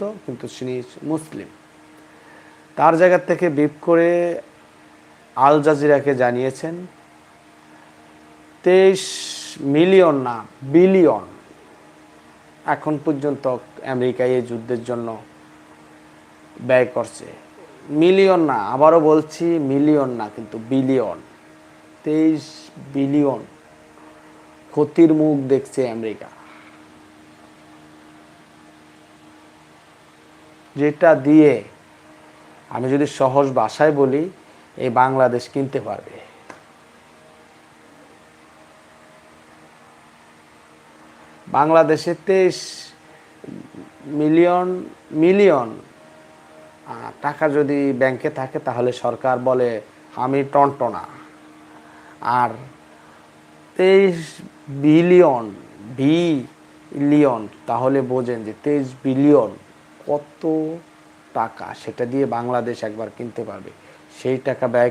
হতো, কিন্তু তিনি মুসলিম। তার জায়গা থেকে বিপ করে আল জাজিরাকে জানিয়েছেন 23 মিলিয়ন না বিলিয়ন এখন পর্যন্ত আমেরিকা এই যুদ্ধের জন্য ব্যয় করছে। মিলিয়ন না, আবারও বলছি মিলিয়ন না কিন্তু বিলিয়ন, 23 বিলিয়ন ক্ষতির মুখ দেখছে আমেরিকা, যেটা দিয়ে আমি যদি সহজ ভাষায় বলি এই বাংলাদেশ কিনতে পারবে। বাংলাদেশে 23 মিলিয়ন মিলিয়ন টাকা যদি ব্যাংকে থাকে তাহলে সরকার বলে আমি টনটনা। আর 23 বিলিয়ন বিলিয়ন তাহলে বোঝেন যে 23 বিলিয়ন কত টাকা, সেটা দিয়ে বাংলাদেশ একবার কিনতে পারবে। সেই টাকা ব্যয়